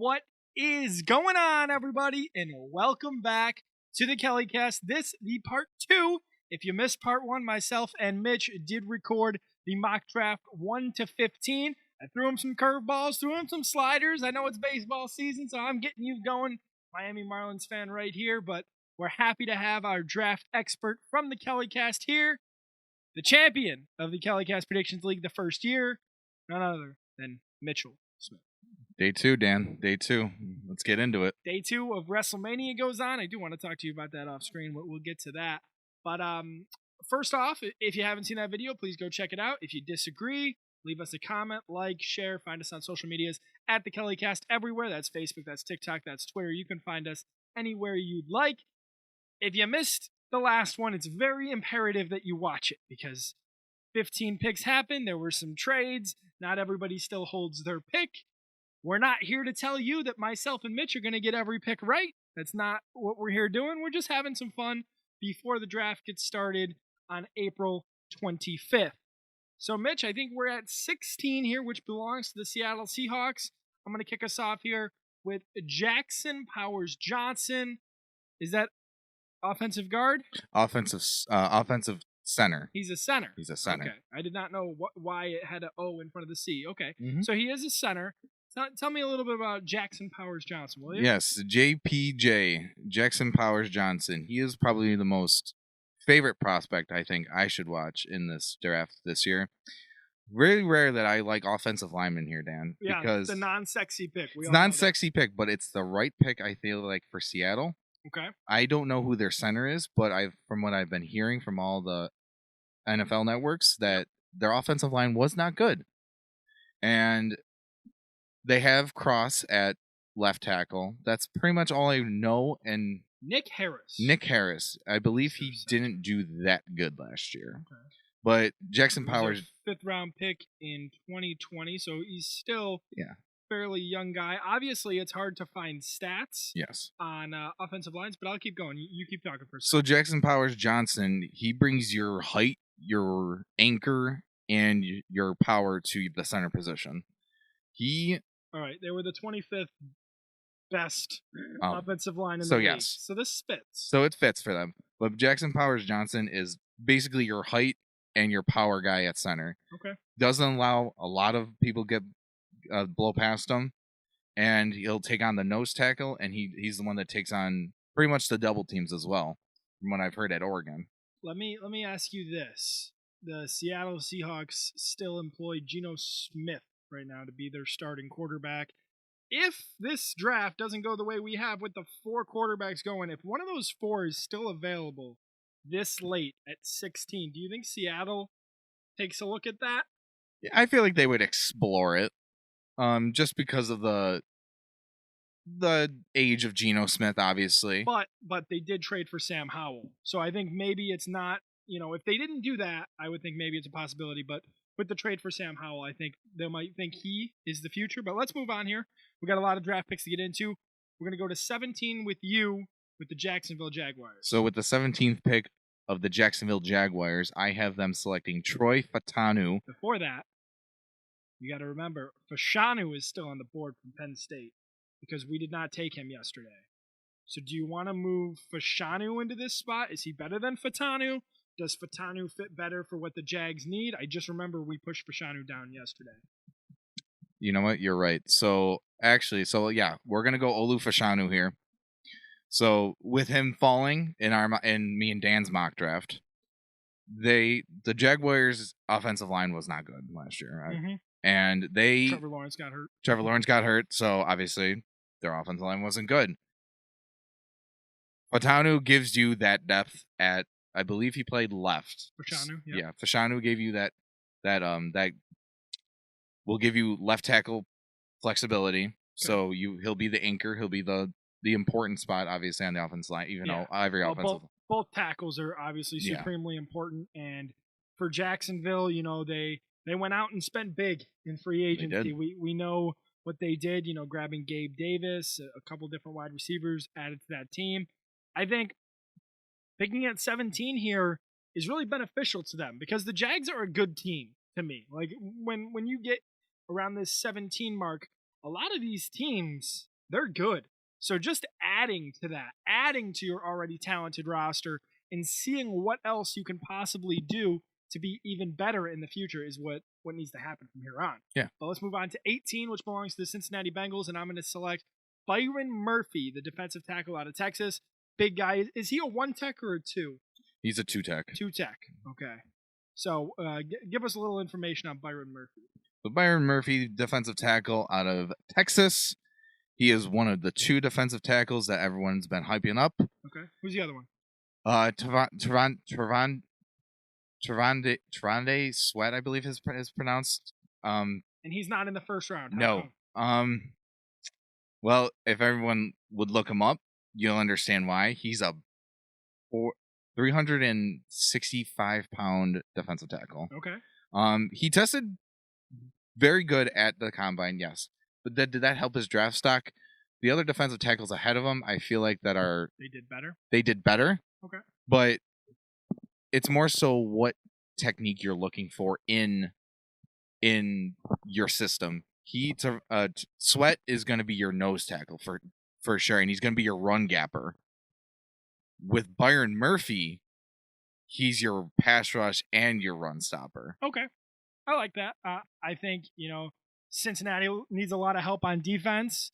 What is going on, everybody? And welcome back to the Kellycast. This, the part 2. If you missed part 1, myself and Mitch did record the mock draft 1 to 15. I threw him some curveballs, threw him some sliders. I know it's baseball season, so I'm getting you going. Miami Marlins fan right here, but we're happy to have our draft expert from the Kellycast here, the champion of the Kellycast Predictions League the first year, none other than Mitchell Smith. Day 2, Dan. Day 2. Let's get into it. Day 2 of WrestleMania goes on. I do want to talk to you about that off screen. We'll get to that. But first off, if you haven't seen that video, please go check it out. If you disagree, leave us a comment, like, share, find us on social medias at the Kellycast everywhere. That's Facebook, that's TikTok, that's Twitter. You can find us anywhere you'd like. If you missed the last one, it's very imperative that you watch it because 15 picks happened. There were some trades. Not everybody still holds their pick. We're not here to tell you that myself and Mitch are going to get every pick right. That's not what we're here doing. We're just having some fun before the draft gets started on April 25th. So, Mitch, I think we're at 16 here, which belongs to the Seattle Seahawks. I'm going to kick us off here with Jackson Powers Johnson. Is that offensive guard? Offensive center. He's a center. He's a center. Okay. I did not know why it had an O in front of the C. Okay. Mm-hmm. So he is a center. Tell me a little bit about Jackson Powers Johnson, will you? Yes, JPJ, Jackson Powers Johnson. He is probably the most favorite prospect I think I should watch in this draft this year. Really rare that I like offensive linemen here, Dan. Yeah, because the non-sexy pick. It's non-sexy pick, but it's the right pick, I feel like, for Seattle. Okay. I don't know who their center is, but from what I've been hearing from all the NFL networks, that their offensive line was not good. And they have Cross at left tackle. That's pretty much all I know. And Nick Harris. I believe he didn't do that good last year. Okay. But Jackson Powers, fifth round pick in 2020, so he's still fairly young guy. Obviously, it's hard to find stats on offensive lines, but I'll keep going. You keep talking for a second. So Jackson Powers Johnson, he brings your height, your anchor, and your power to the center position. All right, they were the 25th best offensive line in the league. Yes. So this fits. So it fits for them. But Jackson Powers Johnson is basically your height and your power guy at center. Okay. Doesn't allow a lot of people get blow past him, and he'll take on the nose tackle, and he's the one that takes on pretty much the double teams as well, from what I've heard at Oregon. Let me ask you this: the Seattle Seahawks still employ Geno Smith right now to be their starting quarterback. If this draft doesn't go the way we have with the 4 quarterbacks going, if one of those 4 is still available this late at 16, do you think Seattle takes a look at that? I feel like they would explore it, just because of the age of Geno Smith, obviously. But they did trade for Sam Howell, so I think maybe it's not. If they didn't do that, I would think maybe it's a possibility. But with the trade for Sam Howell, I think they might think he is the future. But let's move on here. We got a lot of draft picks to get into. We're going to go to 17 with you with the Jacksonville Jaguars. So with the 17th pick of the Jacksonville Jaguars, I have them selecting Troy Fautanu. Before that, you got to remember, Fashanu is still on the board from Penn State because we did not take him yesterday. So do you want to move Fashanu into this spot? Is he better than Fautanu? Does Fautanu fit better for what the Jags need? I just remember we pushed Fashanu down yesterday. You know what? You're right. So we're gonna go Olu Fashanu here. So with him falling in me and Dan's mock draft, the Jaguars' offensive line was not good last year, right? Mm-hmm. And Trevor Lawrence got hurt. So obviously their offensive line wasn't good. Fautanu gives you that depth at, I believe he played left. Fashanu, yeah. Fashanu gave you that will give you left tackle flexibility. Okay. So he'll be the anchor. He'll be the important spot, obviously, on the offensive line. Even though both tackles are obviously supremely important. And for Jacksonville, they went out and spent big in free agency. We know what they did. Grabbing Gabe Davis, a couple different wide receivers added to that team. I think picking at 17 here is really beneficial to them because the Jags are a good team to me. Like when you get around this 17 mark, a lot of these teams they're good. So just adding to that, adding to your already talented roster, and seeing what else you can possibly do to be even better in the future is what needs to happen from here on. Yeah. But let's move on to 18, which belongs to the Cincinnati Bengals, and I'm going to select Byron Murphy, the defensive tackle out of Texas. Big guy. Is he a one tech or a two? He's a 2-tech. 2-tech. Okay. So give us a little information on Byron Murphy. So Byron Murphy, defensive tackle out of Texas. He is one of the 2 defensive tackles that everyone's been hyping up. Okay. Who's the other one? Trevande Sweat, I believe is pronounced. And he's not in the first round. No. Well, if everyone would look him up, you'll understand why. He's a 365-pound defensive tackle. Okay. He tested very good at the combine, yes. But did that help his draft stock? The other defensive tackles ahead of him, I feel like they did better. They did better. Okay. But it's more so what technique you're looking for in your system. Sweat is going to be your nose tackle for sure, and he's going to be your run gapper. With Byron Murphy, he's your pass rush and your run stopper. Okay. I like that. I think, Cincinnati needs a lot of help on defense.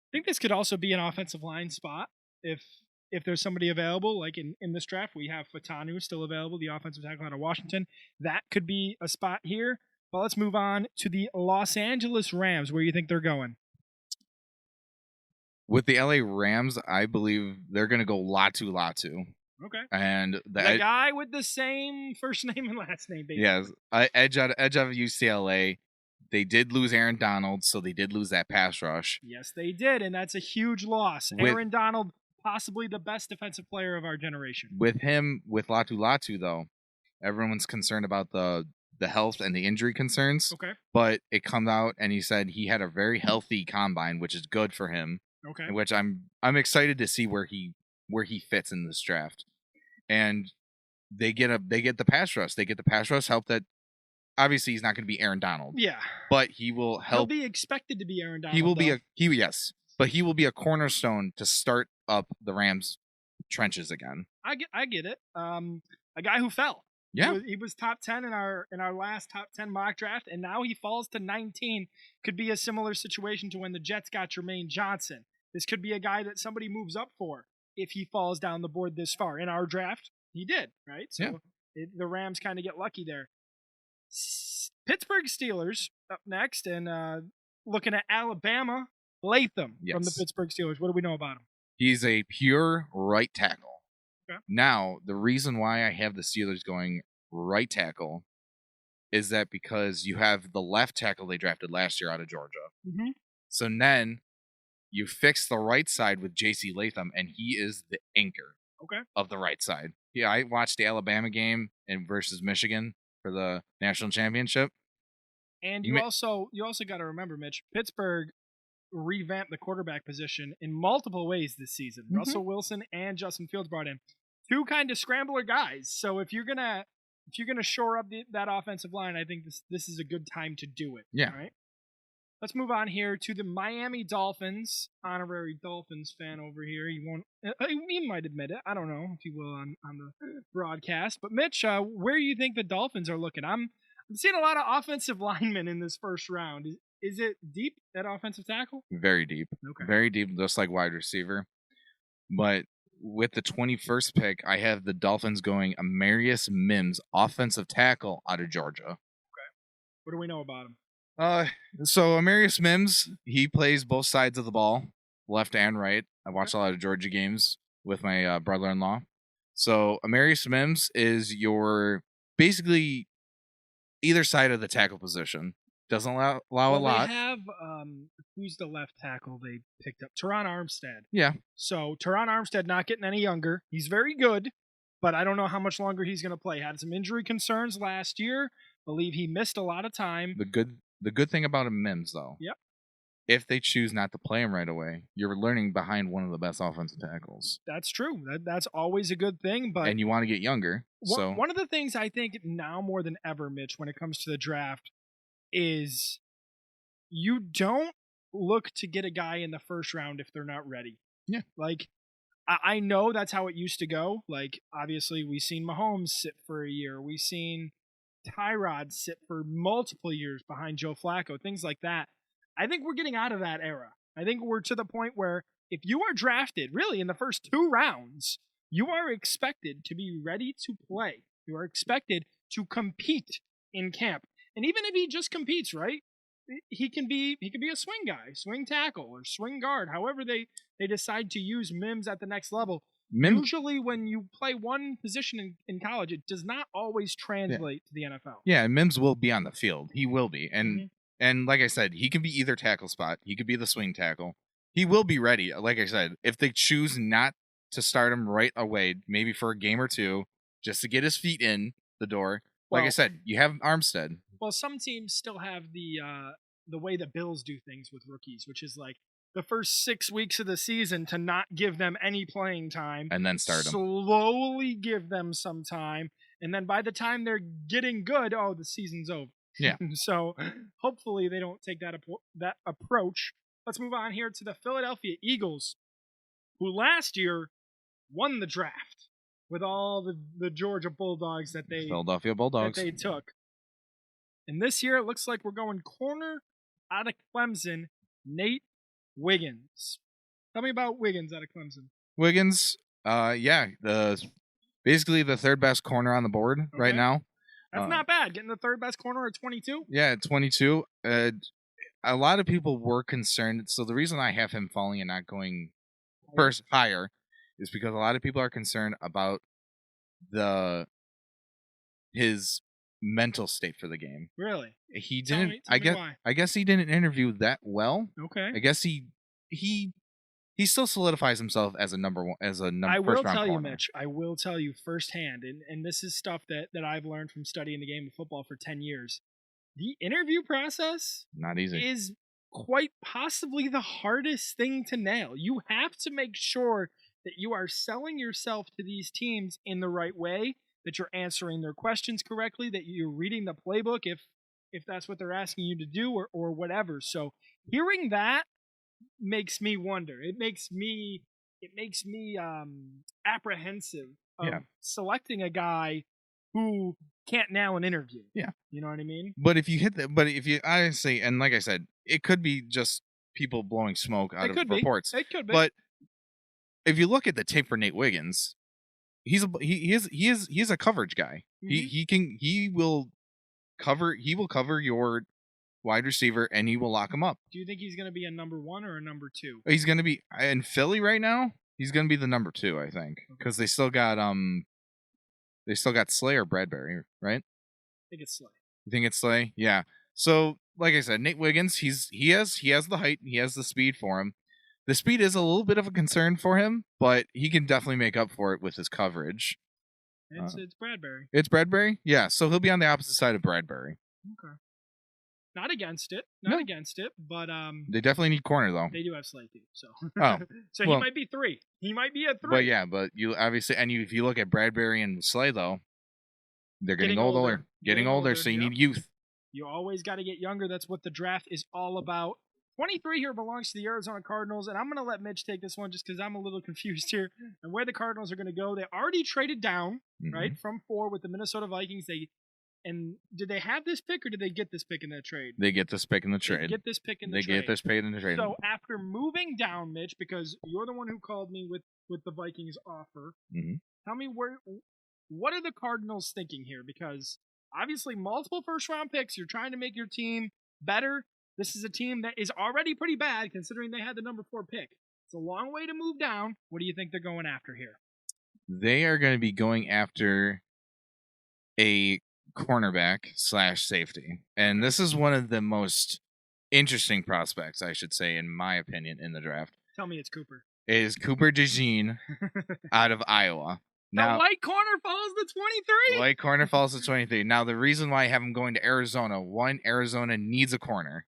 I think this could also be an offensive line spot if there's somebody available. Like in this draft, we have Fatanu still available, the offensive tackle out of Washington. That could be a spot here. But let's move on to the Los Angeles Rams. Where do you think they're going? With the LA Rams, I believe they're going to go Latu. Okay. And the guy with the same first name and last name, basically. Yes. Edge of UCLA. They did lose Aaron Donald, so they did lose that pass rush. Yes, they did, and that's a huge loss. Aaron Donald, possibly the best defensive player of our generation. With Latu, though, everyone's concerned about the health and the injury concerns. Okay. But it comes out, and he said he had a very healthy combine, which is good for him. Okay. Which I'm excited to see where he fits in this draft. And they get the pass rush. They get the pass rush help that. Obviously, he's not going to be Aaron Donald. Yeah, but he will help. He'll be expected to be Aaron Donald. He will be but he will be a cornerstone to start up the Rams' trenches again. I get it. A guy who fell. Yeah, he was top 10 in our last top 10 mock draft, and now he falls to 19. Could be a similar situation to when the Jets got Jermaine Johnson. This could be a guy that somebody moves up for if he falls down the board this far. In our draft, he did, right? So the Rams kind of get lucky there. Pittsburgh Steelers up next, and looking at Alabama, Latham from the Pittsburgh Steelers. What do we know about him? He's a pure right tackle. Okay. Now, the reason why I have the Steelers going right tackle is that because you have the left tackle they drafted last year out of Georgia. Mm-hmm. So then you fix the right side with J.C. Latham, and he is the anchor of the right side. Yeah, I watched the Alabama game versus Michigan for the national championship. And you also got to remember, Mitch, Pittsburgh revamped the quarterback position in multiple ways this season. Mm-hmm. Russell Wilson and Justin Fields brought in 2 kind of scrambler guys. So if you're gonna shore up that offensive line, I think this is a good time to do it. Yeah. All right. Let's move on here to the Miami Dolphins. Honorary Dolphins fan over here. He might admit it. I don't know if he will on the broadcast. But Mitch, where do you think the Dolphins are looking? I'm seeing a lot of offensive linemen in this first round. Is it deep at offensive tackle? Very deep. Okay. Very deep, just like wide receiver. But with the 21st pick, I have the Dolphins going Amarius Mims, offensive tackle out of Georgia. Okay. What do we know about him? So Amarius Mims, he plays both sides of the ball, left and right. I watched a lot of Georgia games with my brother-in-law. So Amarius Mims is your basically either side of the tackle position. Doesn't allow a lot. They have who's the left tackle they picked up? Teron Armstead. Yeah. So Teron Armstead not getting any younger. He's very good, but I don't know how much longer he's going to play. Had some injury concerns last year. Believe he missed a lot of time. The good thing about a Mims, though, if they choose not to play him right away, you're learning behind one of the best offensive tackles. That's true. That's always a good thing. But and you want to get younger. One of the things I think now more than ever, Mitch, when it comes to the draft, is you don't look to get a guy in the first round if they're not ready. Yeah. Like, I know that's how it used to go. Like, obviously, we've seen Mahomes sit for a year. We've seen Tyrod sit for multiple years behind Joe Flacco, things like that. I think we're getting out of that era. I think we're to the point where if you are drafted really in the first 2 rounds, you are expected to be ready to play. You are expected to compete in camp. And even if he just competes, right? He can be a swing guy, swing tackle, or swing guard, however they decide to use Mims at the next level. Usually when you play one position in college, it does not always translate to the NFL. Yeah, and Mims will be on the field. He will be. And like I said, he can be either tackle spot. He could be the swing tackle. He will be ready. Like I said, if they choose not to start him right away, maybe for a game or two, just to get his feet in the door. Like I said, you have Armstead. Well, some teams still have the way the Bills do things with rookies, which is like the first 6 weeks of the season to not give them any playing time, and then start them. Slowly give them some time, and then by the time they're getting good, the season's over. Yeah. So hopefully they don't take that approach. Let's move on here to the Philadelphia Eagles, who last year won the draft with all the Georgia Bulldogs that they Philadelphia Bulldogs that they took. And this year, it looks like we're going corner out of Clemson, Nate Wiggins. Tell me about Wiggins out of Clemson. Wiggins, basically the third best corner on the board right now. That's not bad. Getting the third best corner at 22. Yeah, at 22. A lot of people were concerned. So the reason I have him falling and not going first higher is because a lot of people are concerned about his mental state for the game. Really? He didn't. Tell me why. I guess he didn't interview that well. Okay. I guess he still solidifies himself as a number one, as a number. I will tell you, corner. Mitch. I will tell you firsthand, and this is stuff that I've learned from studying the game of football for 10 years. The interview process not easy is quite possibly the hardest thing to nail. You have to make sure that you are selling yourself to these teams in the right way, that you're answering their questions correctly, that you're reading the playbook if that's what they're asking you to do or whatever. So hearing that makes me wonder. It makes me apprehensive of selecting a guy who can't nail an interview. Yeah. You know what I mean? But if you honestly, and like I said, it could be just people blowing smoke out of reports. It could be. But if you look at the tape for Nate Wiggins, he is a coverage guy. Mm-hmm. He will cover your wide receiver and he will lock him up. Do you think he's going to be a number 1 or a number 2? He's going to be in Philly right now. He's going to be the number 2, I think, because they still got Slay or Bradbury, right? I think it's Slay. You think it's Slay? Yeah. So, like I said, Nate Wiggins, he has the height, he has the speed for him. The speed is a little bit of a concern for him, but he can definitely make up for it with his coverage. It's Bradbury. It's Bradbury? Yeah, so he'll be on the opposite side of Bradbury. Okay. Not against it, but they definitely need corner though. They do have Slay too, so so he might be 3. He might be a 3. But you obviously, and if you look at Bradbury and Slay though, they're getting older. Getting older, so you need youth. You always got to get younger. That's what the draft is all about. 23 here belongs to the Arizona Cardinals, and I'm going to let Mitch take this one just because I'm a little confused here and where the Cardinals are going to go. They already traded down, right, from 4 with the Minnesota Vikings. And did they have this pick or did they get this pick in that trade? They get this pick in the trade. They get this pick in the trade. They get this pick in the trade. So after moving down, Mitch, because you're the one who called me with the Vikings offer, tell me what are the Cardinals thinking here? Because obviously multiple first-round picks, you're trying to make your team better. This is a team that is already pretty bad considering they had the number 4 pick. It's a long way to move down. What do you think they're going after here? They are going to be going after a cornerback / safety. And this is one of the most interesting prospects, I should say, in my opinion, in the draft. Tell me it's Cooper. It is Cooper DeJean out of Iowa. Now, the white corner falls to 23. White corner falls to 23. Now, the reason why I have him going to Arizona, 1, Arizona needs a corner.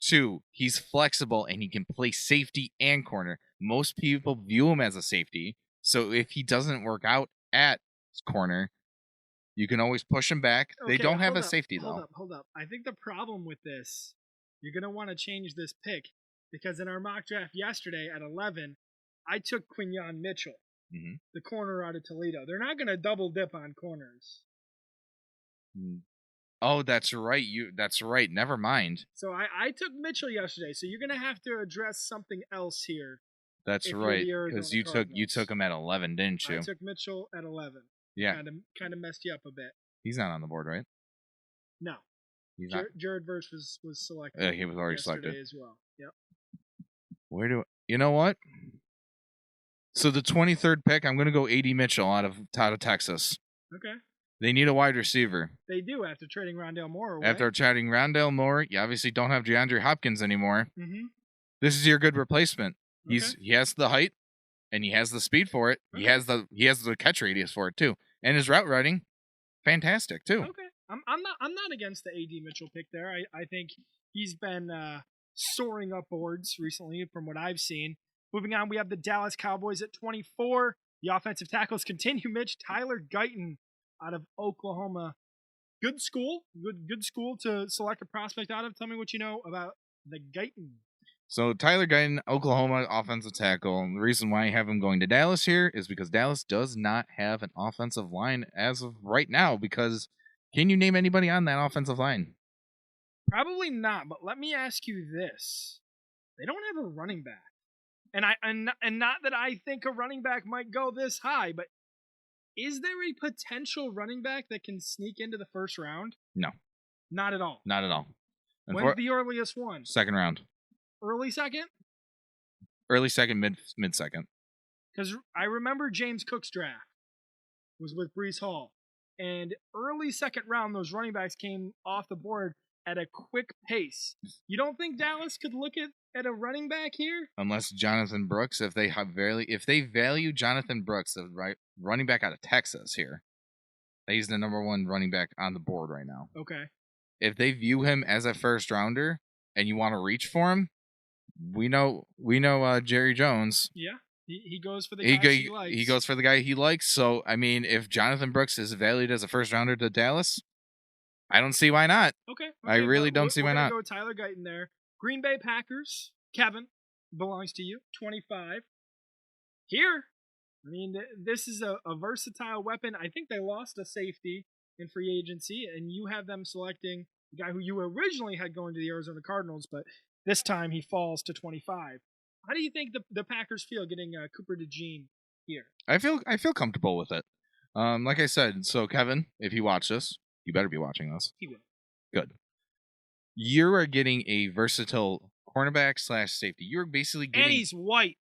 2, he's flexible and he can play safety and corner. Most people view him as a safety. So if he doesn't work out at corner, you can always push him back. Okay, they don't have a safety, though. Hold up. I think the problem with this, you're going to want to change this pick. because in our mock draft yesterday at 11, I took Quinyon Mitchell, the corner out of Toledo. They're not going to double dip on corners. Oh, that's right. That's right. Never mind. So I took Mitchell yesterday. So you're going to have to address something else here. That's right. Because you took him at 11, didn't you? I took Mitchell at 11. Yeah. Kind of messed you up a bit. He's not on the board, right? No. He's not. Jared Verse was selected. He was already selected as well. Yep. You know what? So the 23rd pick, I'm going to go A.D. Mitchell out of Texas. Okay. They need a wide receiver. They do after trading Rondale Moore away. After trading Rondale Moore, you obviously don't have DeAndre Hopkins anymore. Mm-hmm. This is your good replacement. Okay. He has the height, and he has the speed for it. Okay. He has the catch radius for it too, and his route running, fantastic too. Okay. I'm not against the A.D. Mitchell pick there. I think he's been soaring up boards recently from what I've seen. Moving on, we have the Dallas Cowboys at 24. The offensive tackles continue. Mitch, Tyler Guyton out of Oklahoma. Good school to select a prospect out of. Tell me what you know about the Guyton. So Tyler Guyton, Oklahoma offensive tackle. And the reason why I have him going to Dallas here is because Dallas does not have an offensive line as of right now. Because can you name anybody on that offensive line? Probably not. But let me ask you this: they don't have a running back. And not that I think a running back might go this high, but is there a potential running back that can sneak into the first round? No. Not at all. Not at all. When's the earliest one? Second round. Early second? Early second, mid second. Because I remember James Cook's draft was with Breece Hall. And early second round, those running backs came off the board at a quick pace. You don't think Dallas could look at a running back here? Unless Jonathan Brooks, if they value Jonathan Brooks, the running back out of Texas here, he's the number one running back on the board right now. Okay. If they view him as a first rounder and you want to reach for him, we know Jerry Jones. Yeah. He goes for the guy he likes. He goes for the guy he likes. So, I mean, if Jonathan Brooks is valued as a first rounder to Dallas, I don't see why not. Okay. I really don't see why not. Go Tyler Guyton there. Green Bay Packers. Kevin, belongs to you. 25. Here, I mean, this is a versatile weapon. I think they lost a safety in free agency, and you have them selecting the guy who you originally had going to the Arizona Cardinals, but this time he falls to 25. How do you think the Packers feel getting Cooper DeJean here? I feel comfortable with it. Like I said, so Kevin, if you watch this, you better be watching this. He will. Good. You are getting a versatile cornerback / safety. You're basically getting. And he's white.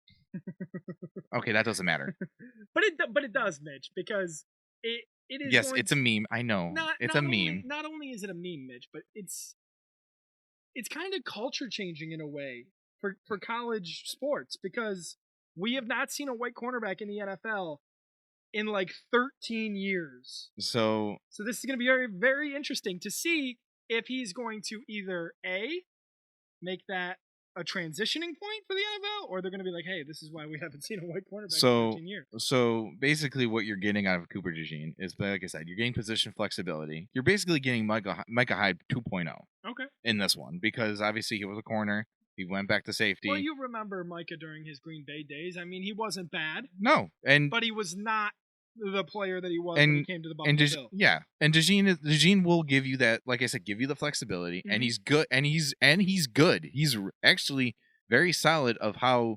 Okay, that doesn't matter. but it does, Mitch, because it is. Yes, it's a meme. I know. It's a meme. Not only is it a meme, Mitch, but it's kind of culture changing in a way for college sports, because we have not seen a white cornerback in the NFL in like 13 years. So this is going to be very, very interesting to see if he's going to either A, make that a transitioning point for the NFL, or they're going to be like, hey, this is why we haven't seen a white cornerback in 13 years. So basically what you're getting out of Cooper DeJean is, like I said, you're getting position flexibility. You're basically getting Micah Hyde 2.0. Okay. In this one, because obviously he was a corner. He went back to safety. Well, you remember Micah during his Green Bay days. I mean, he wasn't bad. No. But he was not the player that he was when he came to the Buffalo Bills. Yeah, and DeJean will give you that, like I said, give you the flexibility, and he's good, and he's good. He's actually very solid of how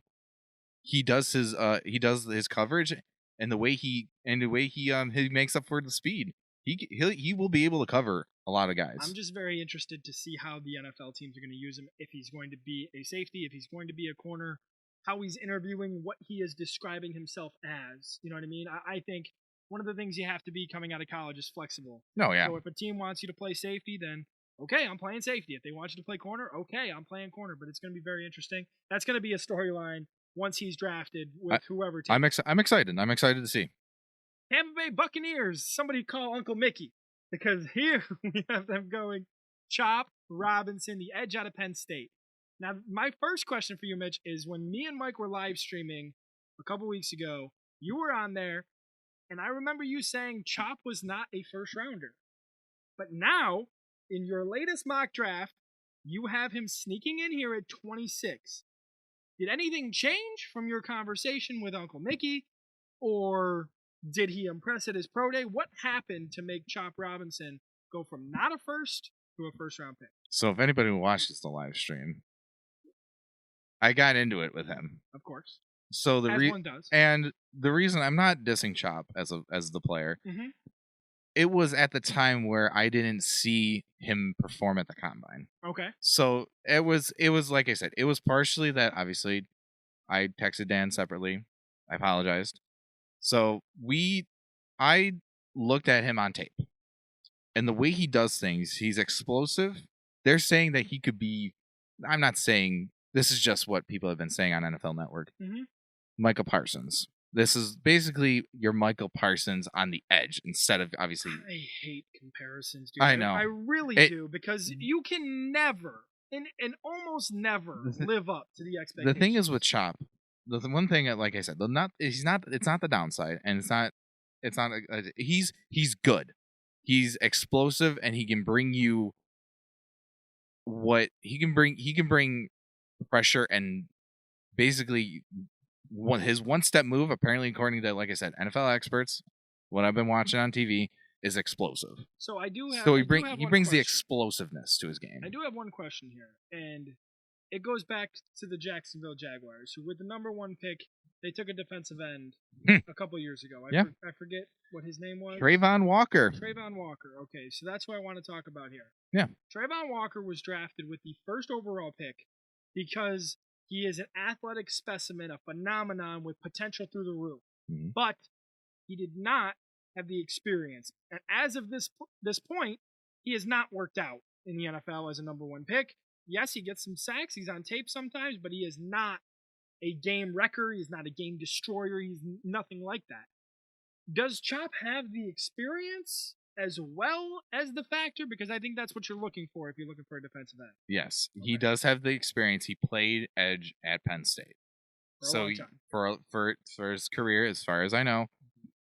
he does his coverage and the way he makes up for the speed. He will be able to cover a lot of guys. I'm just very interested to see how the NFL teams are going to use him, if he's going to be a safety, if he's going to be a corner, how he's interviewing, what he is describing himself as. You know what I mean? I think one of the things you have to be coming out of college is flexible. No, yeah. So if a team wants you to play safety, then okay, I'm playing safety. If they want you to play corner, okay, I'm playing corner. But it's going to be very interesting. That's going to be a storyline once he's drafted with whoever team. I'm excited. I'm excited to see. Tampa Bay Buccaneers. Somebody call Uncle Mickey, because here we have them going Chop Robinson, the edge out of Penn State. Now, my first question for you, Mitch, is when me and Mike were live streaming a couple weeks ago, you were on there, and I remember you saying Chop was not a first rounder. But now, in your latest mock draft, you have him sneaking in here at 26. Did anything change from your conversation with Uncle Mickey, or did he impress at his pro day? What happened to make Chop Robinson go from not a first to a first round pick? So if anybody watches the live stream, I got into it with him. Of course. So As one does. And the reason I'm not dissing Chop as the player, Mm-hmm. it was at the time where I didn't see him perform at the combine. Okay. So it was like I said, it was partially that obviously I texted Dan separately. I apologized. So I looked at him on tape. And the way he does things, he's explosive. They're saying that he could be, I'm not saying, this is just what people have been saying on NFL Network. Mm-hmm. Michael Parsons. This is basically your Michael Parsons on the edge instead of obviously. I hate comparisons, dude. I know. I really do, because you can never and almost never live up to the expectations. The thing is with Chop, the one thing, like I said, it's not the downside, and he's good. He's explosive, and he can bring you what he can bring. He can bring pressure and basically his one-step move, apparently, according to, like I said, NFL experts, what I've been watching on TV, is explosive. So I do have. So he brings brings the explosiveness to his game. I do have one question here, and it goes back to the Jacksonville Jaguars, who with the number 1 pick, they took a defensive end a couple years ago. I forget what his name was. Trayvon Walker. Okay, so that's what I want to talk about here. Yeah. Trayvon Walker was drafted with the first overall pick because he is an athletic specimen, a phenomenon with potential through the roof. Mm-hmm. But he did not have the experience. And as of this point, he has not worked out in the NFL as a number 1 pick. Yes, he gets some sacks. He's on tape sometimes, but he is not a game wrecker. He's not a game destroyer. He's nothing like that. Does Chop have the experience as well as the factor? Because I think that's what you're looking for if you're looking for a defensive end. Yes, okay. He does have the experience. He played edge at Penn State. For his career, as far as I know,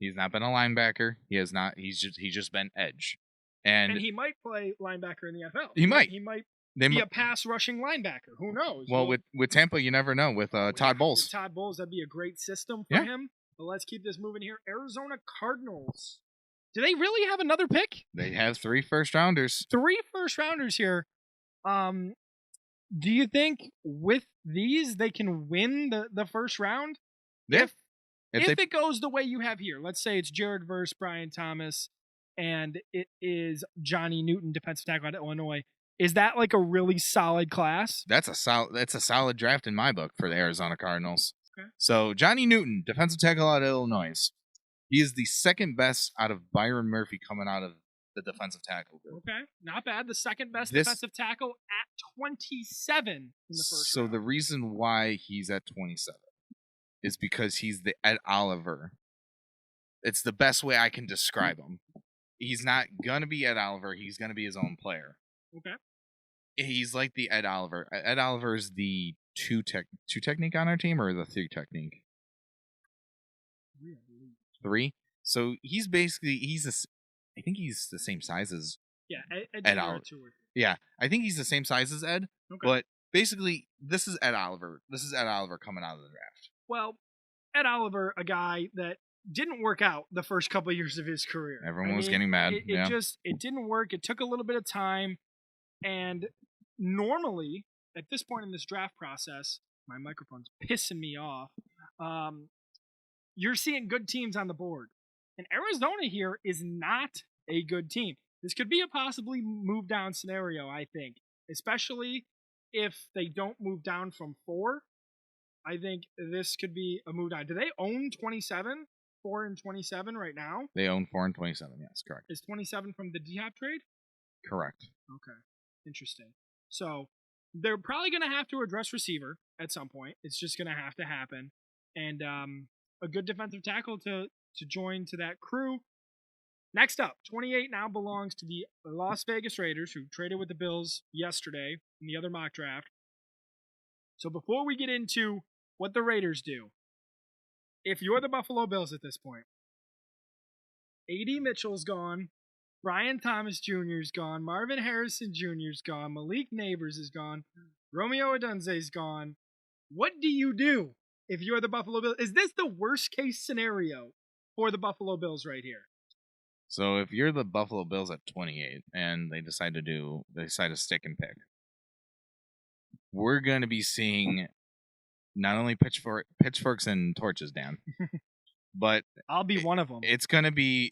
he's not been a linebacker. He has not. He's just been edge. And he might play linebacker in the NFL. He might be a pass rushing linebacker. Who knows? Well, with Tampa, you never know. With Todd Bowles. With Todd Bowles, that'd be a great system for him. But let's keep this moving here. Arizona Cardinals. Do they really have another pick? They have 3 first-rounders. 3 first-rounders here. Do you think with these they can win the first round? If it goes the way you have here, let's say it's Jared Verse, Brian Thomas, and it is Johnny Newton, defensive tackle out of Illinois. Is that like a really solid class? That's a solid draft in my book for the Arizona Cardinals. Okay. So Johnny Newton, defensive tackle out of Illinois. He is the second best out of Byron Murphy coming out of the defensive tackle group. Okay, not bad. The second best defensive tackle at 27 in the first round. So the reason why he's at 27 is because he's the Ed Oliver. It's the best way I can describe him. He's not going to be Ed Oliver. He's going to be his own player. Okay. He's like the Ed Oliver. Ed Oliver is the two technique on our team, or the 3 technique? 3. So he's basically I think he's the same size as Ed Oliver. Yeah, I think he's the same size as Ed. Okay. But basically, this is Ed Oliver. This is Ed Oliver coming out of the draft. Well, Ed Oliver, a guy that didn't work out the first couple of years of his career. Everyone was getting mad. It didn't work. It took a little bit of time. And normally, at this point in this draft process, my microphone's pissing me off. You're seeing good teams on the board. And Arizona here is not a good team. This could be a possibly move down scenario, I think. Especially if they don't move down from 4. I think this could be a move down. Do they own 27? 4 and 27 right now? They own 4 and 27, yes, correct. Is 27 from the D-Hop trade? Correct. Okay. Interesting. So they're probably going to have to address receiver at some point. It's just going to have to happen. And a good defensive tackle to join to that crew. Next up, 28 now belongs to the Las Vegas Raiders, who traded with the Bills yesterday in the other mock draft. So before we get into what the Raiders do, if you're the Buffalo Bills at this point, A.D. Mitchell's gone, Brian Thomas Jr. is gone, Marvin Harrison Jr. is gone, Malik Neighbors is gone, Romeo Odunze's gone, What do you do if you're the Buffalo Bills? Is this the worst case scenario for the Buffalo Bills right here? So if you're the Buffalo Bills at 28 and they decide to stick and pick, we're going to be seeing not only pitchforks and torches, Dan, but I'll be one of them. It's going to be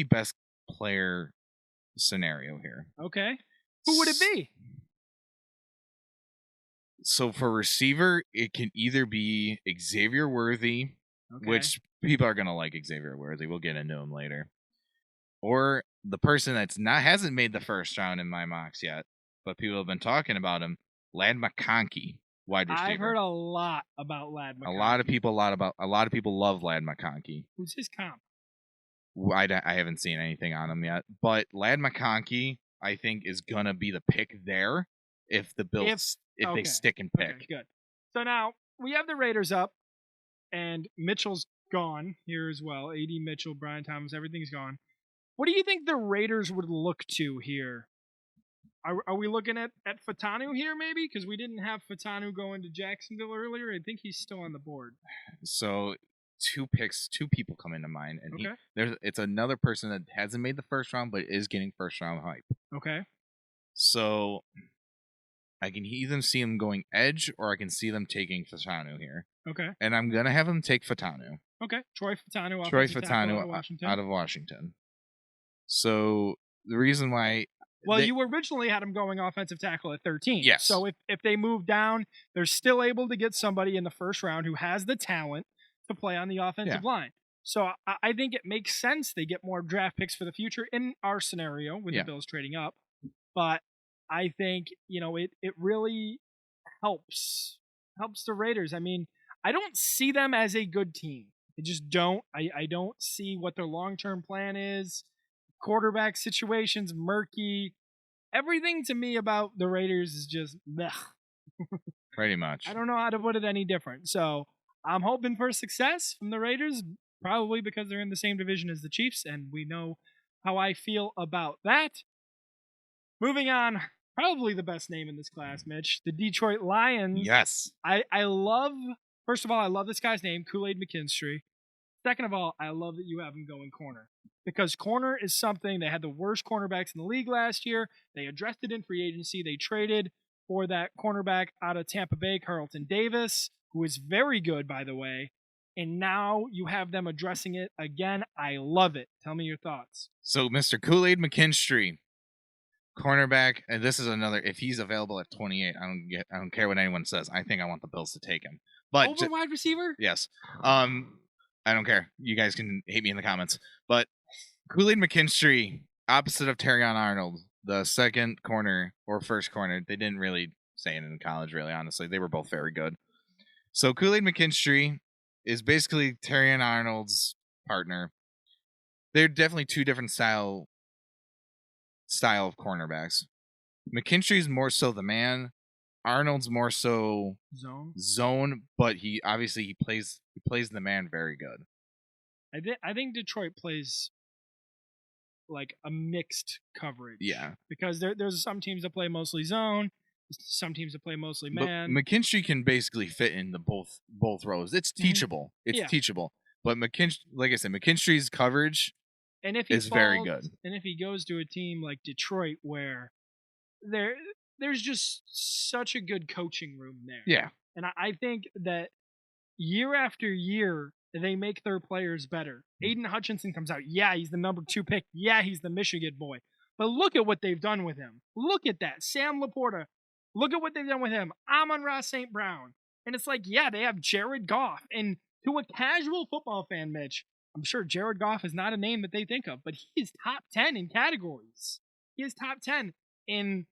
best player scenario here. Okay. Who would it be? So for receiver, it can either be Xavier Worthy, which people are going to like Xavier Worthy. We'll get into him later. Or the person hasn't made the first round in my mocks yet, but people have been talking about him, Ladd McConkey, wide receiver. I've heard a lot about Ladd McConkey. A lot of people love Ladd McConkey. Who's his comp? I haven't seen anything on him yet, but Ladd McConkey, I think, is gonna be the pick there if the Bills they stick and pick. Okay, good. So now we have the Raiders up, and Mitchell's gone here as well. AD Mitchell, Brian Thomas, everything's gone. What do you think the Raiders would look to here? Are we looking at Fatanu here, maybe? Because we didn't have Fatanu going to Jacksonville earlier. I think he's still on the board. So two people come into mind. And it's another person that hasn't made the first round, but is getting first round hype. Okay. So I can either see him going edge, or I can see them taking Fatanu here. Okay. And I'm going to have him take Fatanu. Okay. Troy Fatanu out of Washington. So the reason why... Well, you originally had him going offensive tackle at 13. Yes. So if they move down, they're still able to get somebody in the first round who has the talent to play on the offensive line. So I think it makes sense they get more draft picks for the future in our scenario with the Bills trading up. But I think, it really helps the Raiders. I mean, I don't see them as a good team. I just don't. I don't see what their long-term plan is. Quarterback situation's murky. Everything to me about the Raiders is just bleh. Pretty much. I don't know how to put it any different. So I'm hoping for success from the Raiders, probably because they're in the same division as the Chiefs, and we know how I feel about that. Moving on, probably the best name in this class, Mitch, the Detroit Lions. Yes. First of all, I love this guy's name, Kool-Aid McKinstry. Second of all, I love that you have him going corner. Because corner is something, they had the worst cornerbacks in the league last year. They addressed it in free agency. They traded for that cornerback out of Tampa Bay, Carlton Davis, who is very good, by the way. And now you have them addressing it again. I love it. Tell me your thoughts. So, Mr. Kool-Aid McKinstry, cornerback, and this is another, if he's available at 28, I don't care what anyone says. I think I want the Bills to take him. But over wide receiver? Yes. I don't care. You guys can hate me in the comments. But Kool-Aid McKinstry, opposite of Terrion Arnold, the second corner or first corner. They didn't really say it in college, really, honestly. They were both very good. So Kool-Aid McKinstry is basically Terrion Arnold's partner. They're definitely two different style of cornerbacks. McKinstry's more so the man. Arnold's more so zone, but he plays the man very good. I think Detroit plays like a mixed coverage. Yeah. Because there's some teams that play mostly zone, some teams that play mostly man. But McKinstry can basically fit in the both rows. It's teachable. It's teachable. But like I said, McKinstry's coverage is very good. And if he goes to a team like Detroit where there's just such a good coaching room there. Yeah. And I think that year after year, they make their players better. Aiden Hutchinson comes out. Yeah, he's the number 2 pick. Yeah, he's the Michigan boy. But look at what they've done with him. Look at that. Sam Laporta. Look at what they've done with him. Amon-Ra St. Brown. And it's like, yeah, they have Jared Goff. And to a casual football fan, Mitch, I'm sure Jared Goff is not a name that they think of, but he is top 10 in categories. He is top 10 in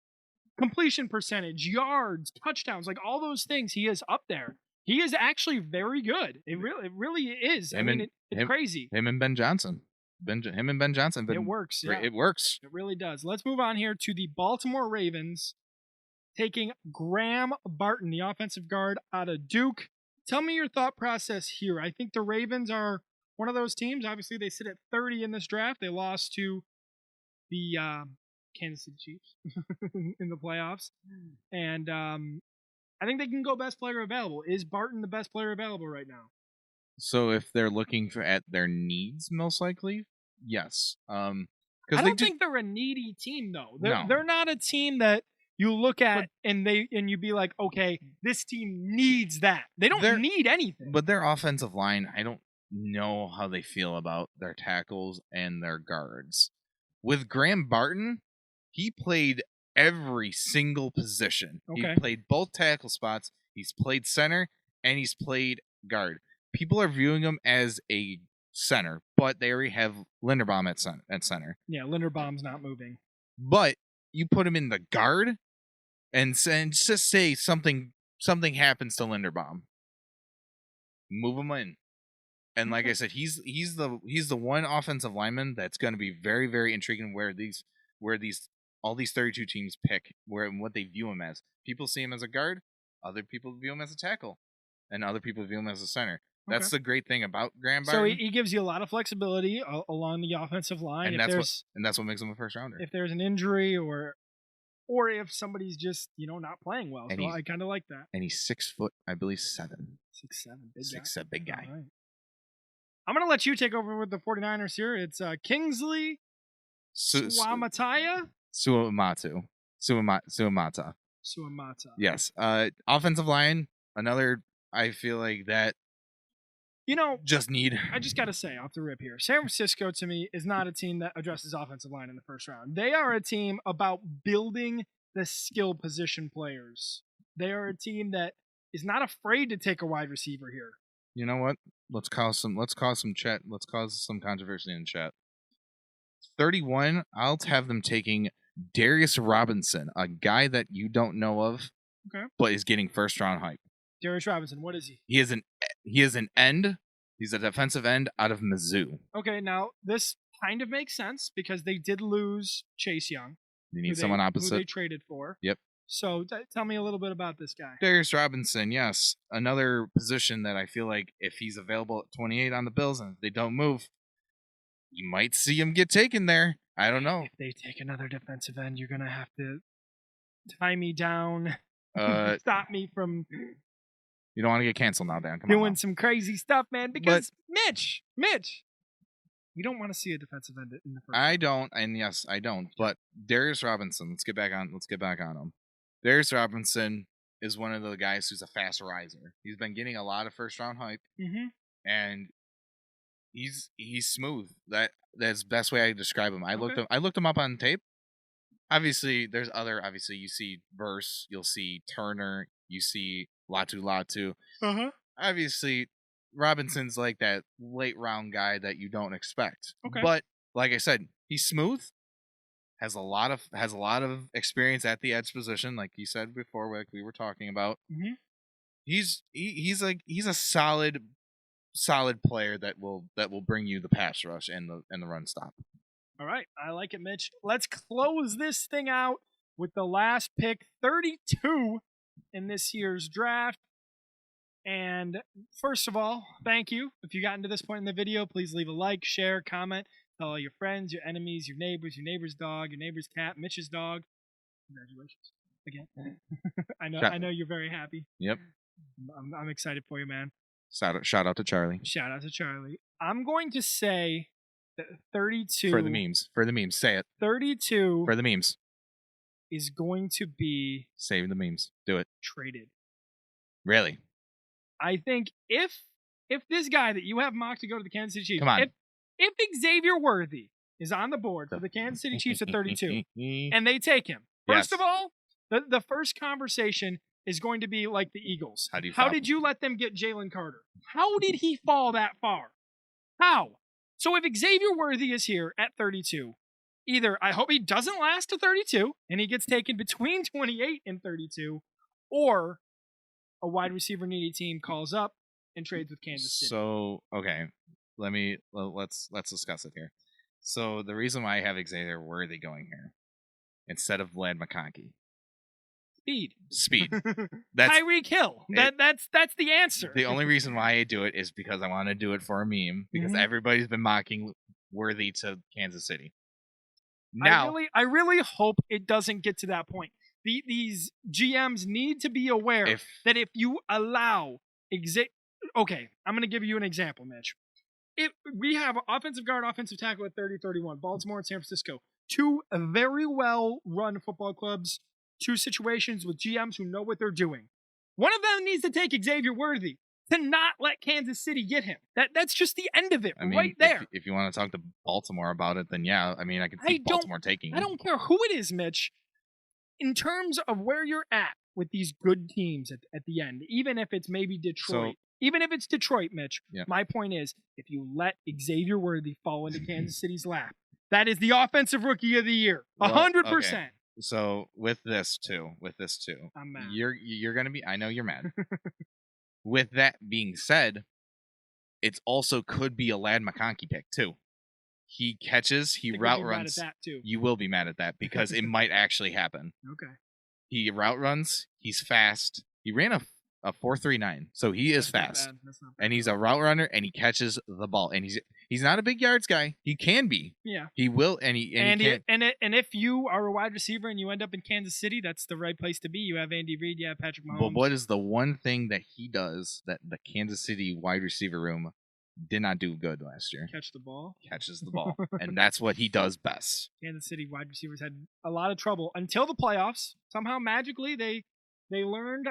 completion percentage, yards, touchdowns, like all those things. He is up there. He is actually very good. It really is. It's crazy. Him and Ben Johnson. It works. Yeah. It works. It really does. Let's move on here to the Baltimore Ravens taking Graham Barton, the offensive guard out of Duke. Tell me your thought process here. I think the Ravens are one of those teams. Obviously, they sit at 30 in this draft. They lost to the Kansas City Chiefs in the playoffs. And I think they can go best player available. Is Barton the best player available right now? So if they're looking at their needs, most likely, yes. I don't think they're a needy team though. They're not a team that you look at and you be like, okay, this team needs that. They don't need anything. But their offensive line, I don't know how they feel about their tackles and their guards. With Graham Barton, he played every single position. Okay. He played both tackle spots. He's played center and he's played guard. People are viewing him as a center, but they already have Linderbaum at center. Yeah, Linderbaum's not moving. But you put him in the guard, and just say something happens to Linderbaum, move him in, and like I said, he's the one offensive lineman that's going to be very, very intriguing. Where all these 32 teams pick what they view him as. People see him as a guard, other people view him as a tackle, and other people view him as a center. That's the great thing about Graham Barton. So he gives you a lot of flexibility along the offensive line. And that's what makes him a first rounder. If there's an injury or if somebody's just, not playing well. And so I kind of like that. And he's 6 foot, I believe 7. 6'7", big guy. Right. I'm going to let you take over with the 49ers here. It's Kingsley Suamata. Suamata. Yes. Offensive line, another, I feel like that I just got to say off the rip here, San Francisco to me is not a team that addresses offensive line in the first round. They are a team about building the skill position players. They are a team that is not afraid to take a wide receiver here. You know what? Let's cause some chat. Let's cause some controversy in chat. 31, I'll have them taking Darius Robinson, a guy that you don't know of, but is getting first round hype. Darius Robinson, what is he? He is an end. He's a defensive end out of Mizzou. Okay, now this kind of makes sense because they did lose Chase Young. They need someone opposite. Who they traded for. Yep. So tell me a little bit about this guy. Darius Robinson, yes. Another position that I feel like if he's available at 28 on the Bills and they don't move, you might see him get taken there. I don't know. If they take another defensive end, you're going to have to tie me down. Stop me from... You don't want to get canceled now, Dan. Come doing some crazy stuff, man. Because Mitch, we don't want to see a defensive end in the first. I don't, and yes, I don't. But Darius Robinson, let's get back on him. Darius Robinson is one of the guys who's a fast riser. He's been getting a lot of first round hype, and he's smooth. That's the best way I describe him. I looked him up on tape. Obviously, you see Verse, you'll see Turner, you see Latu. Obviously, Robinson's like that late round guy that you don't expect. Okay. But like I said, he's smooth, has a lot of experience at the edge position, like you said before, like we were talking about. He's a solid player that will bring you the pass rush and the run stop. All right, I like it, Mitch. Let's close this thing out with the last pick, 32 in this year's draft. And first of all, thank you. If you gotten to this point in the video, please leave a like, share, comment, tell all your friends, your enemies, your neighbor's dog, your neighbor's cat, Mitch's dog. Congratulations again. I know you're very happy. Yep. I'm excited for you, man. Shout out to Charlie. Shout out to Charlie. I'm going to say that 32 for the memes. Say it. 32 for the memes is going to be save the memes. Do it. Traded. Really? I think if this guy that you have mocked to go to the Kansas City Chiefs, come on. If Xavier Worthy is on the board for the Kansas City Chiefs at 32, and they take him, first of all, the first conversation is going to be like the Eagles. How did you let them get Jalen Carter? How did he fall that far? How? So if Xavier Worthy is here at 32, either I hope he doesn't last to 32 and he gets taken between 28 and 32, or a wide receiver needy team calls up and trades with Kansas City. So, okay, let's discuss it here. So the reason why I have Xavier Worthy going here instead of Vlad McConkey. Speed. That's Tyreek Hill. That's the answer. The only reason why I do it is because I want to do it for a meme, because everybody's been mocking Worthy to Kansas City. Now, I really hope it doesn't get to that point. these GMs need to be aware that if you allow okay, I'm going to give you an example, Mitch. If we have offensive guard, offensive tackle at 30-31, Baltimore and San Francisco, two very well-run football clubs, two situations with GMs who know what they're doing. One of them needs to take Xavier Worthy to not let Kansas City get him. That's just the end of it, right there. If you want to talk to Baltimore about it, then yeah, I mean, I can see Baltimore taking him. I don't care who it is, Mitch. In terms of where you're at with these good teams at the end, even if it's maybe Detroit, Mitch, my point is, if you let Xavier Worthy fall into Kansas City's lap, that is the offensive rookie of the year, 100%. Okay. So with this too, I'm mad. You're gonna be. I know you're mad. With that being said, it's also could be a Lad McConkey pick too. He catches, he route runs. Mad at that too. You will be mad at that because it might actually happen. Okay. He route runs. He's fast. He ran a 4.39, so he is fast, and he's a route runner, and he catches the ball, and he's not a big yards guy. He can be. Yeah. He will, and if you are a wide receiver and you end up in Kansas City, that's the right place to be. You have Andy Reid, you have Patrick Mahomes. But what is the one thing that he does that the Kansas City wide receiver room did not do good last year? Catch the ball. Catches the ball, and that's what he does best. Kansas City wide receivers had a lot of trouble until the playoffs. Somehow, magically, they learned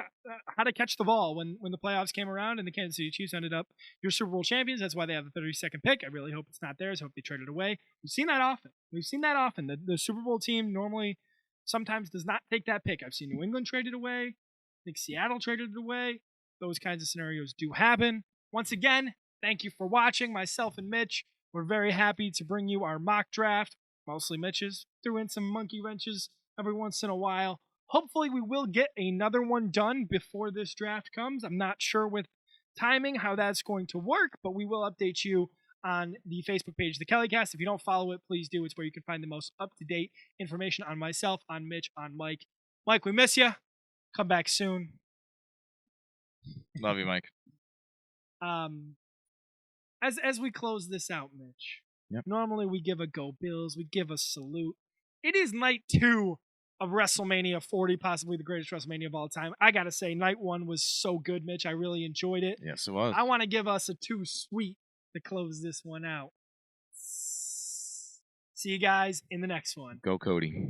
how to catch the ball when the playoffs came around, and the Kansas City Chiefs ended up your Super Bowl champions. That's why they have the 32nd pick. I really hope it's not theirs. I hope they trade it away. We've seen that often. The Super Bowl team normally sometimes does not take that pick. I've seen New England traded away. I think Seattle traded it away. Those kinds of scenarios do happen. Once again, thank you for watching. Myself and Mitch, we're very happy to bring you our mock draft. Mostly Mitch's. Threw in some monkey wrenches every once in a while. Hopefully we will get another one done before this draft comes. I'm not sure with timing how that's going to work, but we will update you on the Facebook page, the Kellycast. If you don't follow it, please do. It's where you can find the most up-to-date information on myself, on Mitch, on Mike. Mike, we miss you. Come back soon. Love you, Mike. As we close this out, Mitch, yep. Normally we give a Go Bills, we give a salute. It is night 2 of WrestleMania 40, possibly the greatest WrestleMania of all time. I gotta say, night 1 was so good, Mitch. I really enjoyed it. Yes, it was. I want to give us a 2 sweet to close this one out. See you guys in the next one. Go Cody.